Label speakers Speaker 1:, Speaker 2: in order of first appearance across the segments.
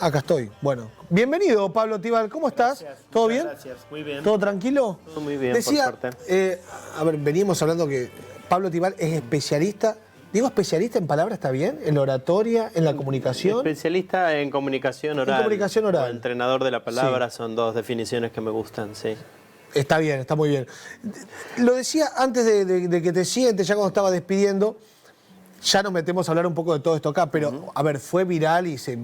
Speaker 1: Acá estoy. Bueno, bienvenido Pablo Tibal, ¿cómo estás?
Speaker 2: Gracias,
Speaker 1: ¿Todo bien?
Speaker 2: Gracias, muy bien.
Speaker 1: ¿Todo tranquilo?
Speaker 2: Todo muy bien,
Speaker 1: Decía,
Speaker 2: por suerte.
Speaker 1: a ver, veníamos hablando que Pablo Tibal es especialista. Digo especialista en palabras, ¿está bien? En la oratoria, en la comunicación.
Speaker 2: Especialista en comunicación oral.
Speaker 1: En comunicación oral.
Speaker 2: O entrenador de la palabra,
Speaker 1: Sí.
Speaker 2: son dos definiciones que me gustan, sí.
Speaker 1: Está bien, está muy bien. Lo decía antes de que te sientes, ya cuando estaba despidiendo, ya nos metemos a hablar un poco de todo esto acá, pero a ver, fue viral y se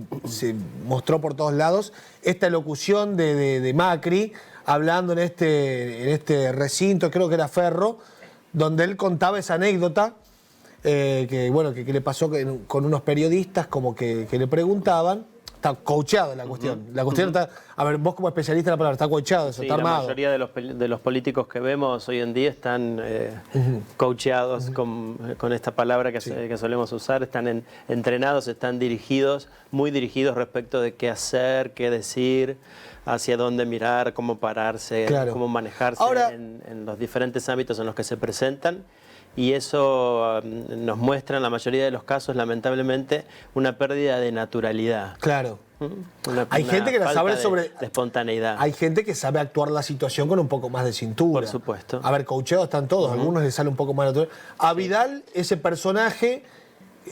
Speaker 1: mostró por todos lados esta elocución de Macri hablando en este recinto, creo que era Ferro, donde él contaba esa anécdota que le pasó con unos periodistas como que le preguntaban. Está coacheado la cuestión. La cuestión está, a ver, vos como especialista en la palabra, está coacheado eso,
Speaker 2: Sí,
Speaker 1: está armado.
Speaker 2: la mayoría de los políticos que vemos hoy en día están coacheados con esta palabra que solemos usar, están entrenados, están dirigidos, muy dirigidos respecto de qué hacer, qué decir, hacia dónde mirar, cómo pararse,
Speaker 1: Claro.
Speaker 2: cómo manejarse
Speaker 1: Ahora,
Speaker 2: en los diferentes ámbitos en los que se presentan. Y eso nos muestra en la mayoría de los casos, lamentablemente, una pérdida de naturalidad.
Speaker 1: claro.
Speaker 2: Una
Speaker 1: Hay gente que la
Speaker 2: falta
Speaker 1: sabe
Speaker 2: de espontaneidad.
Speaker 1: Hay gente que sabe actuar la situación con un poco más de cintura.
Speaker 2: Por supuesto.
Speaker 1: A ver, coacheados están todos, a algunos les sale un poco más natural. A Vidal, ese personaje,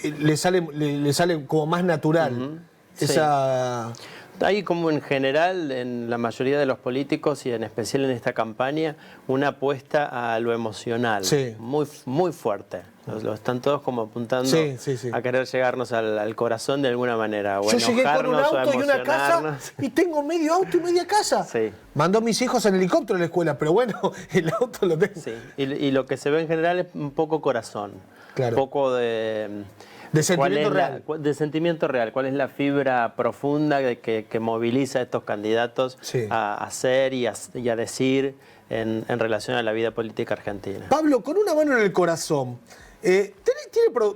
Speaker 1: le sale como más natural. Esa...
Speaker 2: Hay como en general, en la mayoría de los políticos y en especial en esta campaña, una apuesta a lo emocional,
Speaker 1: Sí.
Speaker 2: muy, muy fuerte. Lo están todos como apuntando
Speaker 1: Sí.
Speaker 2: a querer llegarnos al corazón de alguna manera. O
Speaker 1: Yo llegué con un
Speaker 2: enojarnos, o
Speaker 1: auto y una casa
Speaker 2: emocionarnos.
Speaker 1: y tengo medio auto y media casa.
Speaker 2: Sí.
Speaker 1: Mandó a mis hijos en helicóptero a la escuela, pero bueno, el auto lo tengo.
Speaker 2: Sí. Y lo que se ve en general es un poco corazón,
Speaker 1: Claro.
Speaker 2: un poco de
Speaker 1: sentimiento real.
Speaker 2: De sentimiento real. ¿Cuál es la fibra profunda que moviliza a estos candidatos
Speaker 1: Sí.
Speaker 2: a hacer y a decir en relación a la vida política argentina?
Speaker 1: Pablo, con una mano en el corazón, ¿tiene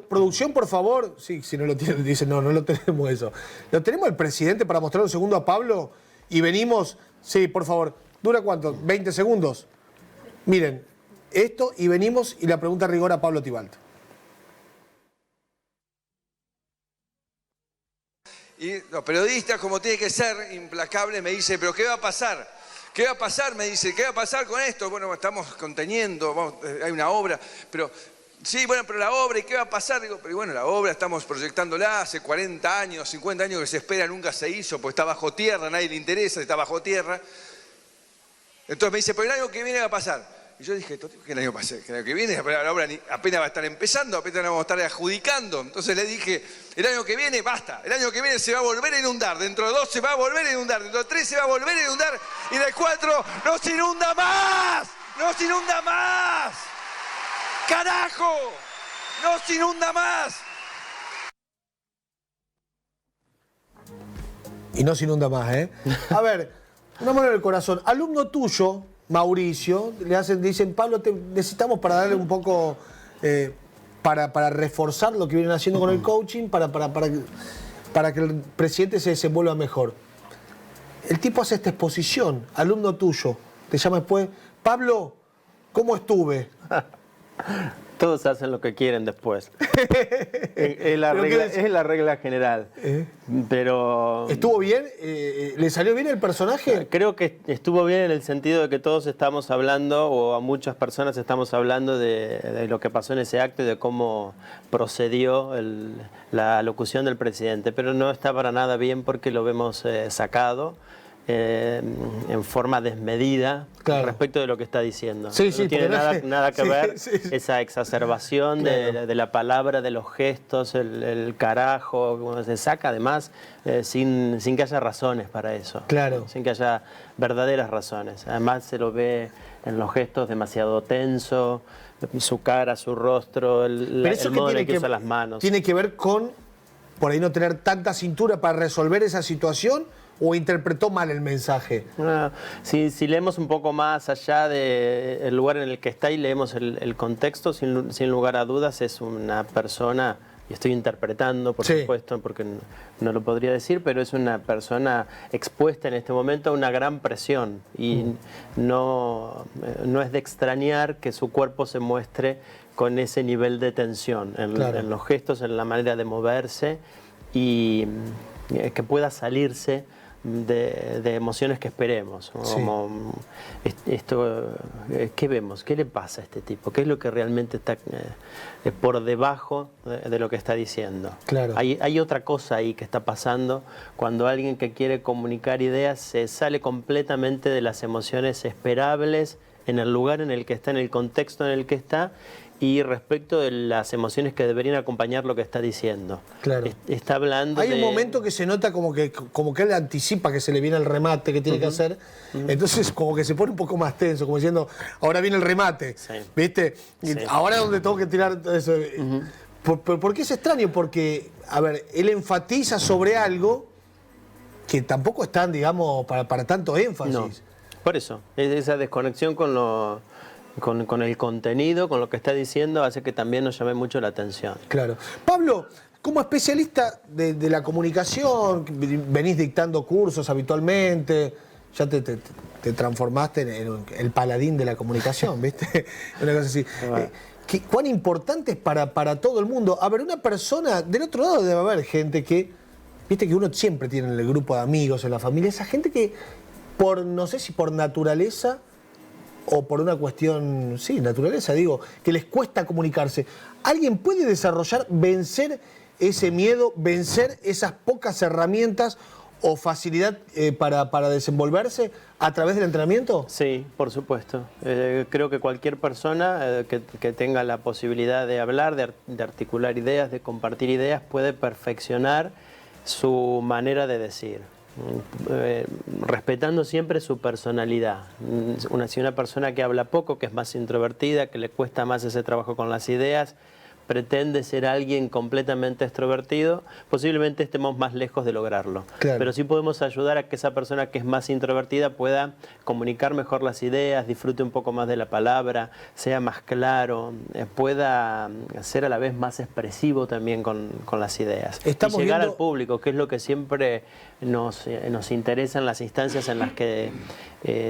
Speaker 1: producción, por favor? Sí, si no lo tiene, dice, no lo tenemos eso. ¿Lo tenemos el presidente para mostrar un segundo a Pablo? Y venimos, sí, por favor. ¿Dura cuánto? ¿20 segundos? Miren, esto y venimos y la pregunta rigor a Pablo Tibal.
Speaker 3: Y los periodistas, como tiene que ser, implacables, me dicen, ¿pero qué va a pasar? ¿Qué va a pasar? Me dice, ¿qué va a pasar con esto? Bueno, estamos conteniendo, hay una obra, pero... Sí, bueno, pero la obra, ¿y qué va a pasar? Digo, pero bueno, la obra estamos proyectándola hace 40 años, 50 años que se espera, nunca se hizo, porque está bajo tierra, a nadie le interesa, está bajo tierra. Entonces me dice, pero el año que viene va a pasar. Y yo dije, ¿qué el año que viene? La obra apenas va a estar empezando, apenas la vamos a estar adjudicando. Entonces le dije, el año que viene basta, el año que viene se va a volver a inundar, dentro de 2 se va a volver a inundar, dentro de 3 se va a volver a inundar y de 4 no se inunda más, no se inunda más. ¡Carajo! ¡No se inunda más!
Speaker 1: Y no se inunda más, ¿eh? A ver, una mano en el corazón. Alumno tuyo, Mauricio, dicen, Pablo, necesitamos para darle un poco, para reforzar lo que vienen haciendo con el coaching, para que el presidente se desenvuelva mejor. El tipo hace esta exposición, alumno tuyo, te llama después, Pablo, ¿cómo estuve?
Speaker 2: Todos hacen lo que quieren después. Es la regla general. Pero
Speaker 1: ¿Estuvo bien? ¿Le salió bien el personaje?
Speaker 2: creo que estuvo bien en el sentido de que todos estamos hablando, o a muchas personas estamos hablando de lo que pasó en ese acto y de cómo procedió la locución del presidente. Pero no está para nada bien porque lo vemos sacado en forma desmedida, claro, respecto de lo que está diciendo.
Speaker 1: Sí,
Speaker 2: no tiene nada que ver esa exacerbación, claro, de la palabra, de los gestos, el carajo, como se saca además sin que haya razones para eso,
Speaker 1: claro,
Speaker 2: sin que haya verdaderas razones. Además se lo ve en los gestos demasiado tenso, su cara, su rostro, el modo en el que usa las manos.
Speaker 1: ¿Tiene que ver con, por ahí, no tener tanta cintura para resolver esa situación? ¿O interpretó mal el mensaje?
Speaker 2: Si leemos un poco más allá del lugar en el que está y leemos el contexto, sin lugar a dudas es una persona, y estoy interpretando por supuesto, porque no lo podría decir, pero es una persona expuesta en este momento a una gran presión y no es de extrañar que su cuerpo se muestre con ese nivel de tensión en los gestos, en la manera de moverse y que pueda salirse de emociones que esperemos, ¿no?
Speaker 1: Sí.
Speaker 2: Como esto, ¿qué vemos? ¿Qué le pasa a este tipo? ¿Qué es lo que realmente está por debajo de lo que está diciendo?
Speaker 1: Claro.
Speaker 2: Hay otra cosa ahí que está pasando cuando alguien que quiere comunicar ideas se sale completamente de las emociones esperables en el lugar en el que está, en el contexto en el que está, y respecto de las emociones que deberían acompañar lo que está diciendo.
Speaker 1: Claro.
Speaker 2: Está hablando
Speaker 1: Hay un momento que se nota como que él anticipa que se le viene el remate que tiene que hacer, entonces como que se pone un poco más tenso, como diciendo, ahora viene el remate,
Speaker 2: Sí.
Speaker 1: ¿viste? Y
Speaker 2: Sí.
Speaker 1: ahora es donde tengo que tirar eso. ¿Por qué es extraño? Porque, a ver, él enfatiza sobre algo que tampoco están, digamos, para tanto énfasis.
Speaker 2: No, por eso, esa desconexión con el contenido, con lo que está diciendo, hace que también nos llame mucho la atención.
Speaker 1: Claro. Pablo, como especialista de la comunicación, venís dictando cursos habitualmente, ya te transformaste en el paladín de la comunicación, ¿viste? Una cosa así. ¿Cuán importante es para todo el mundo? A ver, una persona, del otro lado debe haber gente que, viste que uno siempre tiene en el grupo de amigos, en la familia, esa gente que, no sé si por naturaleza o por una cuestión, sí, naturaleza, digo, que les cuesta comunicarse. ¿Alguien puede desarrollar, vencer ese miedo, vencer esas pocas herramientas o facilidad para desenvolverse a través del entrenamiento?
Speaker 2: Sí, por supuesto. Creo que cualquier persona que tenga la posibilidad de hablar, de articular ideas, de compartir ideas, puede perfeccionar su manera de decir. Respetando siempre su personalidad. Si una persona que habla poco, que es más introvertida, que le cuesta más ese trabajo con las ideas, pretende ser alguien completamente extrovertido, posiblemente estemos más lejos de lograrlo.
Speaker 1: Claro.
Speaker 2: Pero sí podemos ayudar a que esa persona que es más introvertida pueda comunicar mejor las ideas, disfrute un poco más de la palabra, sea más claro, pueda ser a la vez más expresivo también con las ideas.
Speaker 1: Estamos
Speaker 2: y llegar
Speaker 1: viendo...
Speaker 2: al público, que es lo que siempre nos interesa en las instancias en las que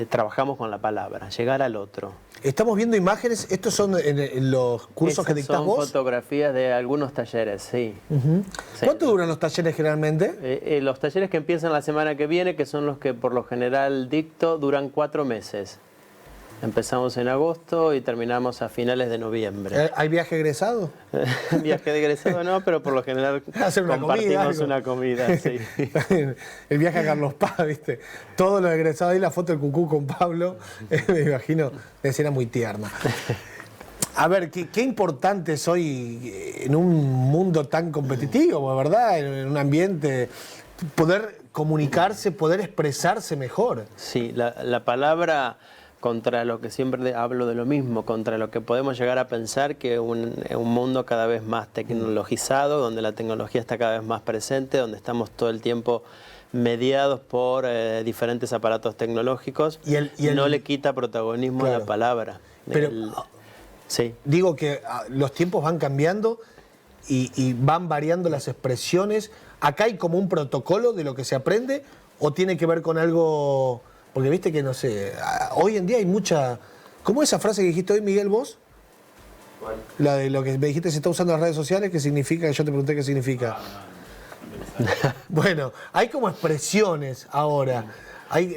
Speaker 2: trabajamos con la palabra, llegar al otro.
Speaker 1: Estamos viendo imágenes, estos son en los cursos
Speaker 2: Esas
Speaker 1: que dictás
Speaker 2: son
Speaker 1: vos.
Speaker 2: fotografías de algunos talleres, sí. Sí.
Speaker 1: ¿Cuánto duran los talleres generalmente?
Speaker 2: Los talleres que empiezan la semana que viene, que son los que por lo general dicto, duran 4 meses. Empezamos en agosto y terminamos a finales de noviembre.
Speaker 1: ¿Hay viaje egresado?
Speaker 2: Viaje de egresado no, pero por lo general
Speaker 1: Hacer una
Speaker 2: compartimos
Speaker 1: comida,
Speaker 2: una comida. Sí.
Speaker 1: El viaje a Carlos Paz, ¿viste? Todos los egresados ahí, la foto del cucú con Pablo, me imagino, una escena muy tierna. A ver, qué importante es hoy en un mundo tan competitivo, ¿verdad? En un ambiente, poder comunicarse, poder expresarse mejor.
Speaker 2: Sí, la palabra, contra lo que siempre hablo de lo mismo, contra lo que podemos llegar a pensar que un mundo cada vez más tecnologizado, donde la tecnología está cada vez más presente, donde estamos todo el tiempo mediados por diferentes aparatos tecnológicos, no le quita protagonismo a la palabra.
Speaker 1: Pero
Speaker 2: sí.
Speaker 1: Digo que los tiempos van cambiando y van variando las expresiones. ¿Acá hay como un protocolo de lo que se aprende o tiene que ver con algo...? Porque viste que, no sé, hoy en día hay mucha... ¿Cómo es esa frase que dijiste hoy, Miguel, vos?
Speaker 2: ¿Cuál?
Speaker 1: La de lo que me dijiste se está usando en las redes sociales, ¿qué significa? Yo te pregunté qué significa. Bueno, hay como expresiones ahora. Hay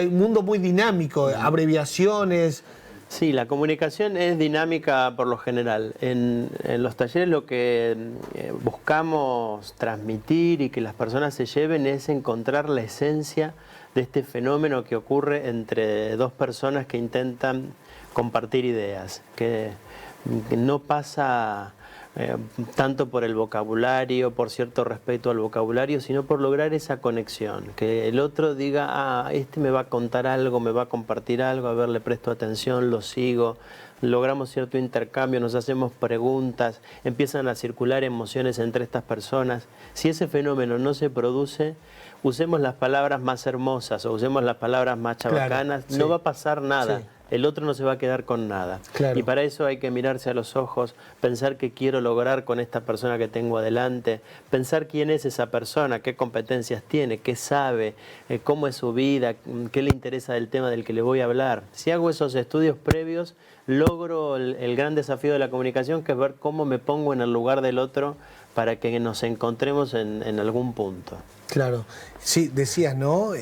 Speaker 1: un mundo muy dinámico, abreviaciones.
Speaker 2: Sí, la comunicación es dinámica por lo general. En los talleres lo que buscamos transmitir y que las personas se lleven es encontrar la esencia de este fenómeno que ocurre entre dos personas que intentan compartir ideas, que no pasa tanto por el vocabulario, por cierto respeto al vocabulario, sino por lograr esa conexión, que el otro diga, este me va a contar algo, me va a compartir algo, a ver, le presto atención, lo sigo, logramos cierto intercambio, nos hacemos preguntas, empiezan a circular emociones entre estas personas. Si ese fenómeno no se produce, usemos las palabras más hermosas o usemos las palabras más chabacanas,
Speaker 1: Claro, sí.
Speaker 2: no va a pasar nada.
Speaker 1: Sí.
Speaker 2: el otro no se va a quedar con nada.
Speaker 1: Claro.
Speaker 2: Y para eso hay que mirarse a los ojos, pensar qué quiero lograr con esta persona que tengo adelante, pensar quién es esa persona, qué competencias tiene, qué sabe, cómo es su vida, qué le interesa del tema del que le voy a hablar. Si hago esos estudios previos, logro el gran desafío de la comunicación, que es ver cómo me pongo en el lugar del otro para que nos encontremos en algún punto.
Speaker 1: Claro. Sí, decías, ¿no?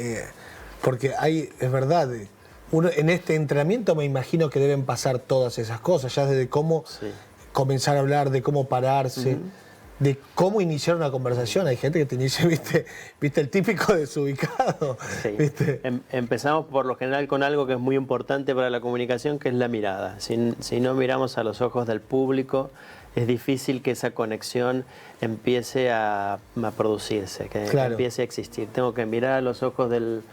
Speaker 1: Porque es verdad, uno, en este entrenamiento me imagino que deben pasar todas esas cosas, ya desde cómo comenzar a hablar, de cómo pararse, de cómo iniciar una conversación. Hay gente que te inicia, viste el típico desubicado.
Speaker 2: Sí.
Speaker 1: ¿Viste?
Speaker 2: Empezamos por lo general con algo que es muy importante para la comunicación, que es la mirada. Si no miramos a los ojos del público, es difícil que esa conexión empiece a producirse, que empiece a existir. Tengo que mirar a los ojos del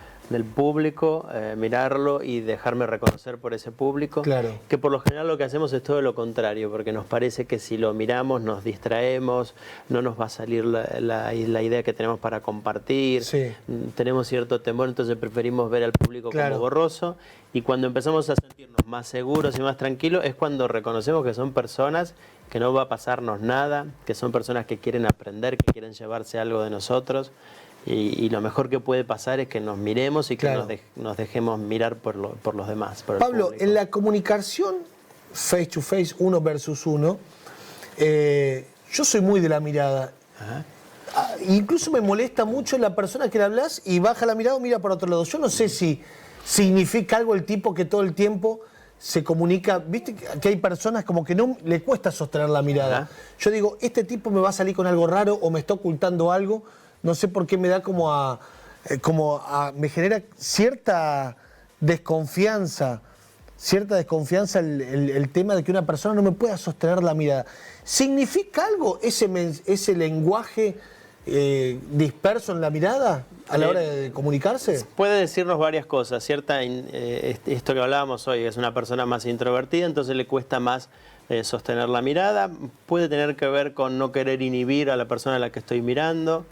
Speaker 2: público, mirarlo y dejarme reconocer por ese público, que por lo general lo que hacemos es todo lo contrario, porque nos parece que si lo miramos nos distraemos, no nos va a salir la idea que tenemos para compartir, tenemos cierto temor, entonces preferimos ver al público como borroso, y cuando empezamos a sentirnos más seguros y más tranquilos es cuando reconocemos que son personas que no va a pasarnos nada, que son personas que quieren aprender, que quieren llevarse algo de nosotros. Y lo mejor que puede pasar es que nos miremos y que nos dejemos mirar por los demás. Por
Speaker 1: Pablo, en la comunicación face to face, uno versus uno, yo soy muy de la mirada. Incluso me molesta mucho la persona que le hablas y baja la mirada o mira para otro lado. Yo no sé si significa algo el tipo que todo el tiempo se comunica. Viste que hay personas como que no le cuesta sostener la mirada. Yo digo, este tipo me va a salir con algo raro o me está ocultando algo. No sé por qué me da me genera cierta desconfianza el tema de que una persona no me pueda sostener la mirada. ¿Significa algo ese lenguaje disperso en la mirada a la hora de comunicarse?
Speaker 2: Puede decirnos varias cosas. Esto que hablábamos hoy, es una persona más introvertida, entonces le cuesta más sostener la mirada. Puede tener que ver con no querer inhibir a la persona a la que estoy mirando.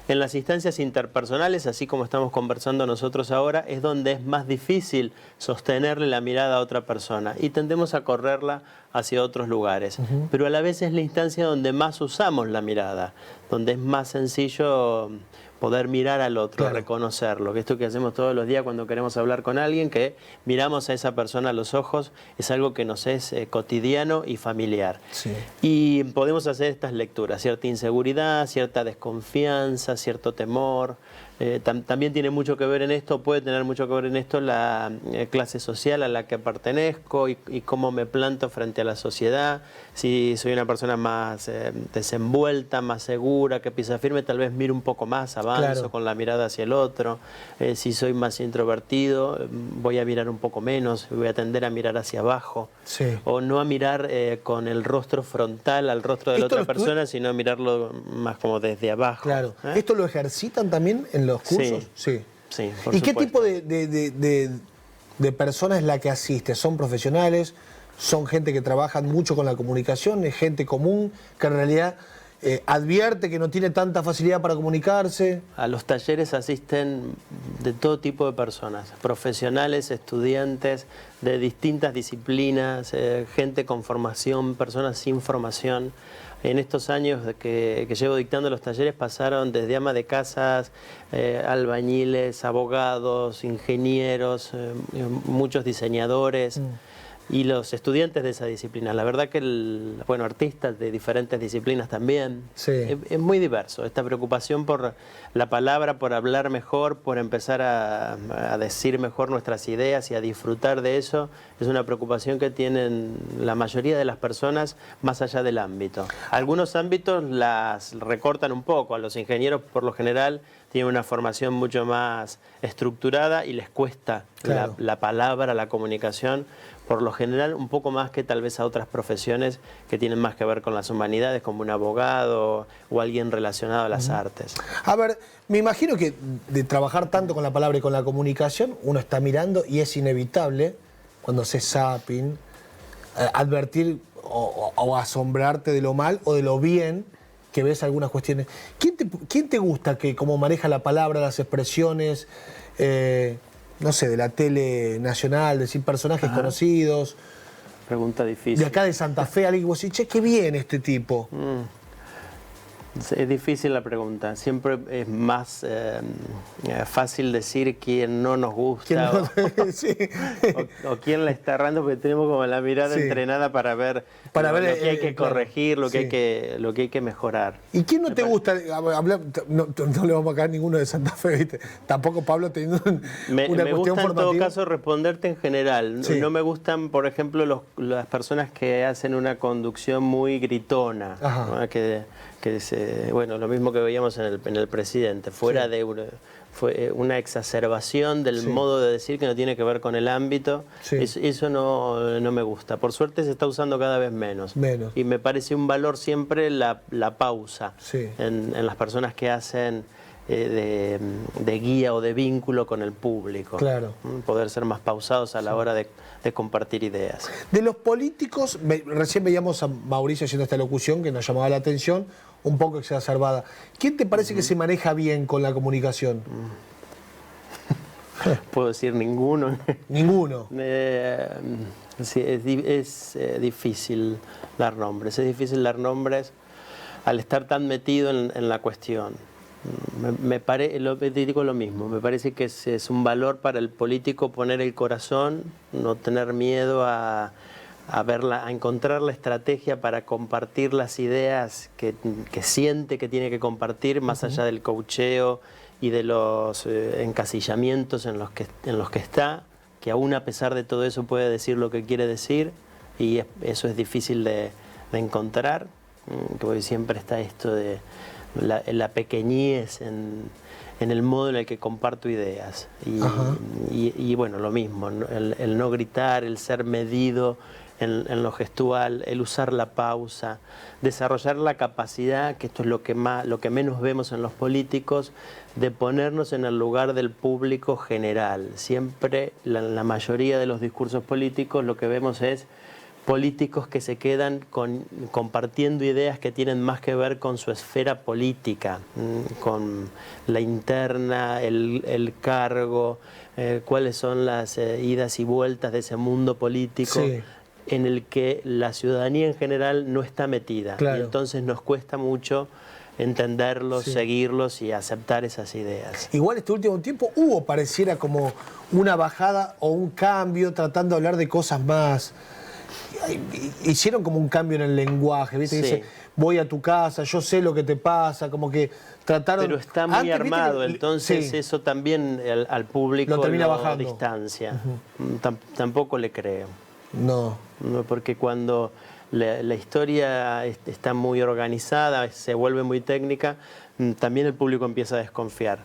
Speaker 2: En las instancias interpersonales, así como estamos conversando nosotros ahora, es donde es más difícil sostenerle la mirada a otra persona y tendemos a correrla hacia otros lugares. Pero a la vez es la instancia donde más usamos la mirada, donde es más sencillo poder mirar al otro, reconocerlo, que esto que hacemos todos los días cuando queremos hablar con alguien, que miramos a esa persona a los ojos, es algo que nos es cotidiano y familiar. Y podemos hacer estas lecturas, cierta inseguridad, cierta desconfianza, cierto temor. También tiene mucho que ver en esto, puede tener mucho que ver en esto la clase social a la que pertenezco y cómo me planto frente a la sociedad. Si soy una persona más desenvuelta, más segura, que pisa firme, tal vez miro un poco más, avanzo con la mirada hacia el otro. Si soy más introvertido, voy a mirar un poco menos, voy a tender a mirar hacia abajo. O no a mirar con el rostro frontal al rostro de la otra persona, sino a mirarlo más como desde abajo.
Speaker 1: ¿Esto lo ejercitan también en los cursos?
Speaker 2: Sí, por
Speaker 1: ¿Y
Speaker 2: supuesto.
Speaker 1: qué tipo de persona es la que asiste? ¿Son profesionales? ¿Son gente que trabajan mucho con la comunicación? ¿Es gente común que en realidad advierte que no tiene tanta facilidad para comunicarse?
Speaker 2: A los talleres asisten de todo tipo de personas, profesionales, estudiantes de distintas disciplinas, gente con formación, personas sin formación. En estos años que llevo dictando los talleres pasaron desde ama de casas, albañiles, abogados, ingenieros, muchos diseñadores y los estudiantes de esa disciplina. La verdad que, artistas de diferentes disciplinas también. Es muy diverso. Esta preocupación por la palabra, por hablar mejor, por empezar a decir mejor nuestras ideas y a disfrutar de eso, es una preocupación que tienen la mayoría de las personas más allá del ámbito. Algunos ámbitos las recortan un poco. A los ingenieros, por lo general, tienen una formación mucho más estructurada y les cuesta la palabra, la comunicación, por lo general un poco más que tal vez a otras profesiones que tienen más que ver con las humanidades, como un abogado o alguien relacionado a las artes.
Speaker 1: A ver, me imagino que de trabajar tanto con la palabra y con la comunicación, uno está mirando y es inevitable, cuando haces zapping, advertir o asombrarte de lo mal o de lo bien que ves algunas cuestiones. ¿Quién te gusta que cómo maneja la palabra, las expresiones? no sé, de la tele nacional, decir personajes conocidos?
Speaker 2: Pregunta difícil.
Speaker 1: De acá de Santa Fe, alguien que vos decís, che, qué bien este tipo.
Speaker 2: Es difícil la pregunta. Siempre es más fácil decir quién no nos gusta
Speaker 1: Sí.
Speaker 2: o quién la está errando, porque tenemos como la mirada
Speaker 1: Sí.
Speaker 2: entrenada para ver,
Speaker 1: Para
Speaker 2: lo
Speaker 1: ver,
Speaker 2: que hay que
Speaker 1: claro,
Speaker 2: corregir, lo que,
Speaker 1: sí.
Speaker 2: lo que hay que mejorar.
Speaker 1: ¿Y quién no te gusta? No le vamos a caer ninguno de Santa Fe, ¿viste? Tampoco Pablo teniendo
Speaker 2: Me
Speaker 1: una
Speaker 2: gusta
Speaker 1: cuestión
Speaker 2: en todo
Speaker 1: formativa.
Speaker 2: caso responderte en general.
Speaker 1: Sí.
Speaker 2: No me gustan, por ejemplo, las personas que hacen una conducción muy gritona,
Speaker 1: Ajá.
Speaker 2: ¿no? Bueno, lo mismo que veíamos en el presidente, fuera
Speaker 1: Sí.
Speaker 2: de una exacerbación del
Speaker 1: Sí.
Speaker 2: modo de decir que no tiene que ver con el ámbito.
Speaker 1: Sí.
Speaker 2: Eso no me gusta. Por suerte se está usando cada vez menos.
Speaker 1: Menos.
Speaker 2: Y me parece un valor siempre la pausa
Speaker 1: Sí.
Speaker 2: en las personas que hacen de guía o de vínculo con el público.
Speaker 1: Claro.
Speaker 2: Poder ser más pausados a la hora de compartir ideas.
Speaker 1: De los políticos, recién veíamos a Mauricio haciendo esta locución que nos llamaba la atención, un poco exacerbada. ¿Quién te parece que se maneja bien con la comunicación?
Speaker 2: Puedo decir ninguno.
Speaker 1: Ninguno.
Speaker 2: Sí, es difícil dar nombres. Es difícil dar nombres al estar tan metido en la cuestión. Digo lo mismo. Me parece que es un valor para el político poner el corazón, no tener miedo a encontrar la estrategia para compartir las ideas que siente que tiene que compartir, más allá del coacheo y de los encasillamientos en los que está, que aún a pesar de todo eso puede decir lo que quiere decir, y eso es difícil de encontrar, porque siempre está esto de la pequeñez en el modo en el que comparto ideas. Y bueno, lo mismo, el no gritar, el ser medido en lo gestual, el usar la pausa, desarrollar la capacidad, que esto es lo que menos vemos en los políticos, de ponernos en el lugar del público general. Siempre, la mayoría de los discursos políticos, lo que vemos es políticos que se quedan compartiendo ideas que tienen más que ver con su esfera política, con la interna, el cargo, cuáles son las idas y vueltas de ese mundo político.
Speaker 1: Sí.
Speaker 2: En el que la ciudadanía en general no está metida.
Speaker 1: Claro.
Speaker 2: Y entonces nos cuesta mucho entenderlos,
Speaker 1: Sí.
Speaker 2: seguirlos y aceptar esas ideas.
Speaker 1: Igual este último tiempo pareciera como una bajada o un cambio, tratando de hablar de cosas más. Hicieron como un cambio en el lenguaje, ¿viste?
Speaker 2: Sí.
Speaker 1: Dice, voy a tu casa, yo sé lo que te pasa, como que trataron...
Speaker 2: Pero está muy
Speaker 1: Antes, ¿viste?
Speaker 2: armado, entonces
Speaker 1: Sí.
Speaker 2: eso también al público
Speaker 1: Lo termina bajando.
Speaker 2: distancia. Tampoco le creo.
Speaker 1: No.
Speaker 2: No, porque cuando la historia está muy organizada, se vuelve muy técnica, también el público empieza a desconfiar.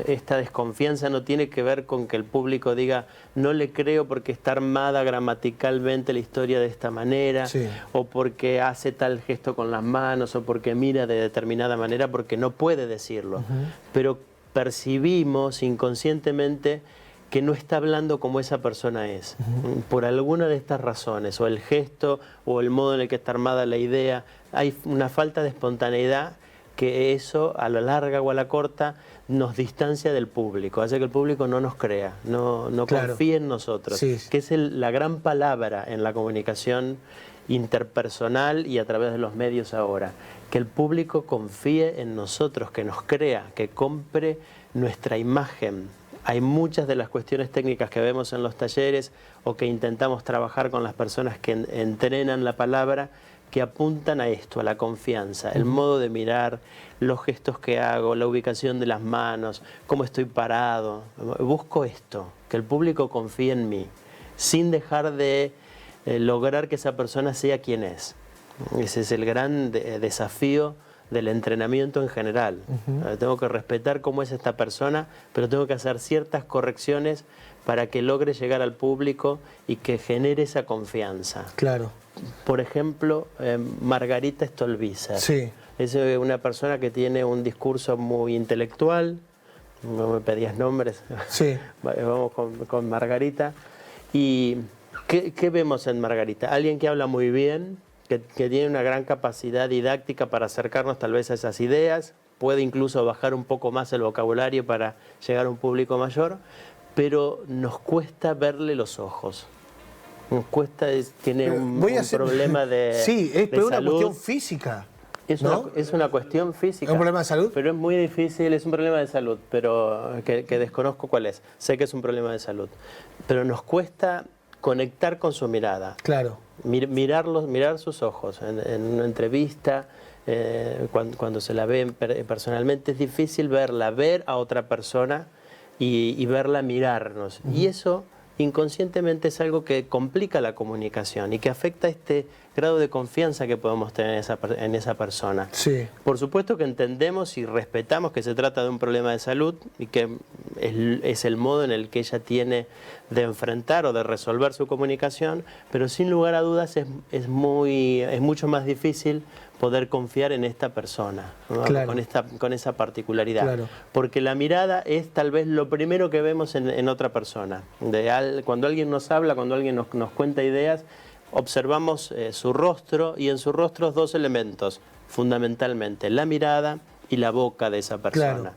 Speaker 2: Esta desconfianza no tiene que ver con que el público diga no le creo porque está armada gramaticalmente la historia de esta manera,
Speaker 1: Sí.
Speaker 2: o porque hace tal gesto con las manos, o porque mira de determinada manera, porque no puede decirlo. Pero percibimos inconscientemente que no está hablando como esa persona es. Por alguna de estas razones, o el gesto, o el modo en el que está armada la idea, hay una falta de espontaneidad que eso, a la larga o a la corta, nos distancia del público, hace que el público no nos crea, no
Speaker 1: Claro.
Speaker 2: confíe en nosotros,
Speaker 1: Sí.
Speaker 2: que es la gran palabra en la comunicación interpersonal y a través de los medios ahora, que el público confíe en nosotros, que nos crea, que compre nuestra imagen. Hay muchas de las cuestiones técnicas que vemos en los talleres o que intentamos trabajar con las personas que entrenan la palabra, que apuntan a esto, a la confianza, el modo de mirar, los gestos que hago, la ubicación de las manos, cómo estoy parado. Busco esto, que el público confíe en mí, sin dejar de lograr que esa persona sea quien es. Ese es el gran desafío del entrenamiento en general. Tengo que respetar cómo es esta persona, pero tengo que hacer ciertas correcciones para que logre llegar al público y que genere esa confianza.
Speaker 1: Claro.
Speaker 2: Por ejemplo, Margarita Stolbizer.
Speaker 1: Sí.
Speaker 2: Es una persona que tiene un discurso muy intelectual. No me pedías nombres.
Speaker 1: Sí.
Speaker 2: Vamos con Margarita. ¿Y qué vemos en Margarita? Alguien que habla muy bien, que tiene una gran capacidad didáctica para acercarnos tal vez a esas ideas, puede incluso bajar un poco más el vocabulario para llegar a un público mayor, pero nos cuesta verle los ojos. Nos cuesta, tiene un problema de
Speaker 1: Sí, pero
Speaker 2: salud.
Speaker 1: una cuestión física.
Speaker 2: Es una cuestión física.
Speaker 1: ¿Es un problema de salud?
Speaker 2: Pero es muy difícil, es un problema de salud, pero que desconozco cuál es. Sé que es un problema de salud. Pero nos cuesta conectar con su mirada.
Speaker 1: Claro.
Speaker 2: Mirar sus ojos. En una entrevista, cuando se la ve personalmente, es difícil ver a otra persona y verla mirarnos. Y eso inconscientemente es algo que complica la comunicación y que afecta este grado de confianza que podemos tener en esa persona.
Speaker 1: Sí.
Speaker 2: Por supuesto que entendemos y respetamos que se trata de un problema de salud y que es el modo en el que ella tiene de enfrentar o de resolver su comunicación, pero sin lugar a dudas es mucho más difícil poder confiar en esta persona, ¿no?
Speaker 1: Claro.
Speaker 2: con esa particularidad.
Speaker 1: Claro.
Speaker 2: Porque la mirada es tal vez lo primero que vemos en otra persona. Cuando alguien nos habla, cuando alguien nos cuenta ideas, observamos su rostro, y en su rostro dos elementos, fundamentalmente, la mirada y la boca de esa persona.
Speaker 1: Claro.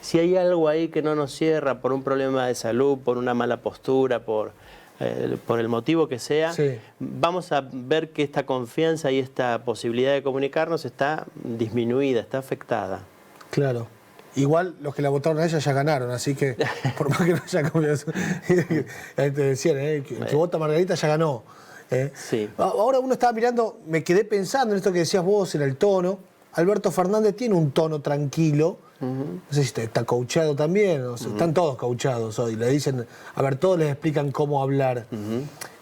Speaker 2: Si hay algo ahí que no nos cierra por un problema de salud, por una mala postura, por el motivo que sea,
Speaker 1: sí,
Speaker 2: vamos a ver que esta confianza y esta posibilidad de comunicarnos está disminuida, está afectada.
Speaker 1: Claro. Igual los que la votaron a ella ya ganaron, así que por más que no haya confianza, te decían, que vota Margarita ya ganó.
Speaker 2: Sí.
Speaker 1: Ahora uno estaba mirando, me quedé pensando en esto que decías vos, en el tono. Alberto Fernández tiene un tono tranquilo. No sé si está coachado también, o sea, están todos coachados hoy. Le dicen, a ver, todos les explican cómo hablar.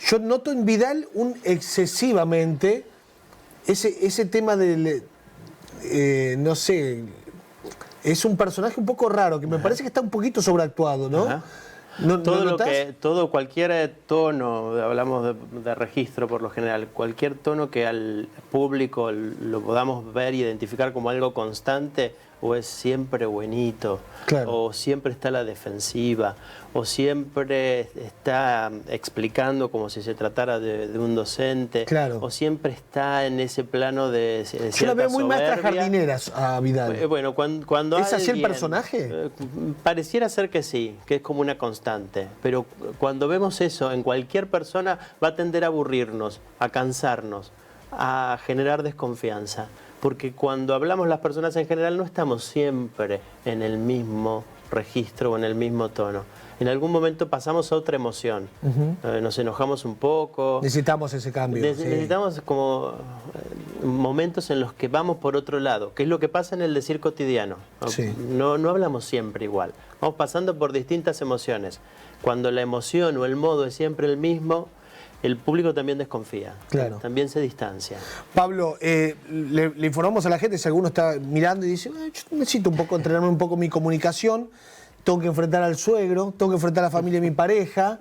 Speaker 1: Yo noto en Vidal excesivamente ese tema de, no sé, es un personaje un poco raro, que me parece que está un poquito sobreactuado, ¿no?
Speaker 2: Ajá. Cualquier tono, hablamos de registro por lo general, cualquier tono que al público lo podamos ver y identificar como algo constante, o es siempre buenito,
Speaker 1: claro,
Speaker 2: o siempre está a la defensiva, o siempre está explicando como si se tratara de un docente,
Speaker 1: claro,
Speaker 2: o siempre está en ese plano de cierta
Speaker 1: Yo la veo muy
Speaker 2: soberbia.
Speaker 1: maestra jardinera a Vidal.
Speaker 2: Bueno, cuando
Speaker 1: ¿Es así el personaje?
Speaker 2: Pareciera ser que sí, que es como una constante, pero cuando vemos eso en cualquier persona va a tender a aburrirnos, a cansarnos, a generar desconfianza, porque cuando hablamos las personas en general no estamos siempre en el mismo registro o en el mismo tono. En algún momento pasamos a otra emoción, nos enojamos un poco.
Speaker 1: Necesitamos ese cambio.
Speaker 2: Necesitamos como momentos en los que vamos por otro lado, que es lo que pasa en el decir cotidiano.
Speaker 1: Sí.
Speaker 2: No hablamos siempre igual, vamos pasando por distintas emociones. Cuando la emoción o el modo es siempre el mismo, el público también desconfía,
Speaker 1: claro,
Speaker 2: también se distancia.
Speaker 1: Pablo, le informamos a la gente, si alguno está mirando y dice, yo necesito entrenarme un poco mi comunicación, tengo que enfrentar al suegro, tengo que enfrentar a la familia de mi pareja,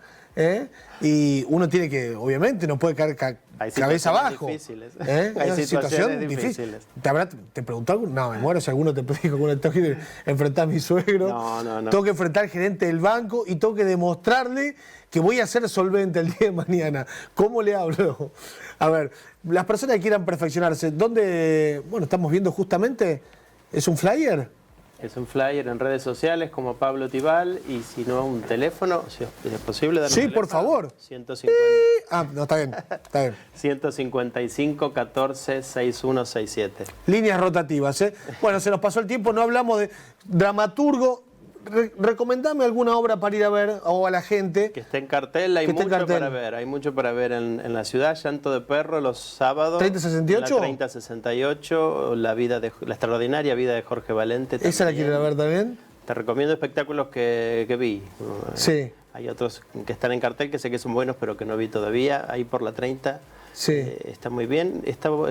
Speaker 1: y uno tiene que, obviamente, no puede caer cabeza abajo.
Speaker 2: Difíciles.
Speaker 1: Hay situaciones difíciles. ¿Te preguntó alguno? No, me muero si alguno te dijo que tengo que enfrentar a mi suegro.
Speaker 2: No.
Speaker 1: Tengo que enfrentar al gerente del banco y tengo que demostrarle que voy a ser solvente el día de mañana. ¿Cómo le hablo? A ver, las personas que quieran perfeccionarse, ¿dónde? Bueno, estamos viendo justamente, ¿es un flyer?
Speaker 2: Es un flyer en redes sociales como Pablo Tibal, y si no, un teléfono, si es posible darme un
Speaker 1: teléfono. Por favor.
Speaker 2: 150.
Speaker 1: No, está bien.
Speaker 2: 155 14 6167.
Speaker 1: Líneas rotativas, Bueno, se nos pasó el tiempo, no hablamos de dramaturgo. Recomendame alguna obra para ir a ver, o a la gente.
Speaker 2: Que esté en cartel, hay mucho para ver en la ciudad. Llanto de Perro los sábados.
Speaker 1: ¿3068?
Speaker 2: 3068, la extraordinaria vida de Jorge Valente. También.
Speaker 1: ¿Esa la quieren ver también?
Speaker 2: Te recomiendo espectáculos que vi.
Speaker 1: Sí.
Speaker 2: Hay otros que están en cartel que sé que son buenos, pero que no vi todavía. Ahí por la 30.
Speaker 1: Sí.
Speaker 2: Está muy bien. Estuvo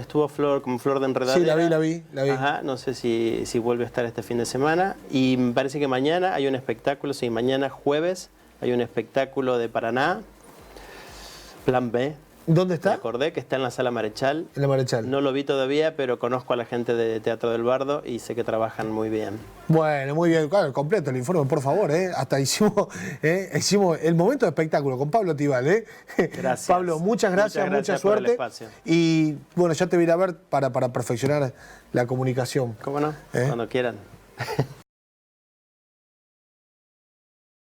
Speaker 2: como Flor de Enredadera.
Speaker 1: Sí, la vi.
Speaker 2: Ajá, no sé si vuelve a estar este fin de semana. Y me parece que mañana hay un espectáculo, mañana jueves hay un espectáculo de Paraná, Plan B,
Speaker 1: ¿Dónde
Speaker 2: Me
Speaker 1: está?
Speaker 2: acordé que está en la Sala Marechal.
Speaker 1: En la Marechal.
Speaker 2: No lo vi todavía, pero conozco a la gente de Teatro del Bardo y sé que trabajan muy bien.
Speaker 1: Bueno, muy bien, claro, completo el informe, por favor, hasta hicimos el momento de espectáculo con Pablo Tibal,
Speaker 2: Gracias.
Speaker 1: Pablo, mucha
Speaker 2: Muchas gracias
Speaker 1: mucha
Speaker 2: por el
Speaker 1: suerte.
Speaker 2: espacio.
Speaker 1: Y bueno, ya te voy a ir a ver para perfeccionar la comunicación.
Speaker 2: ¿Cómo no? Cuando quieran.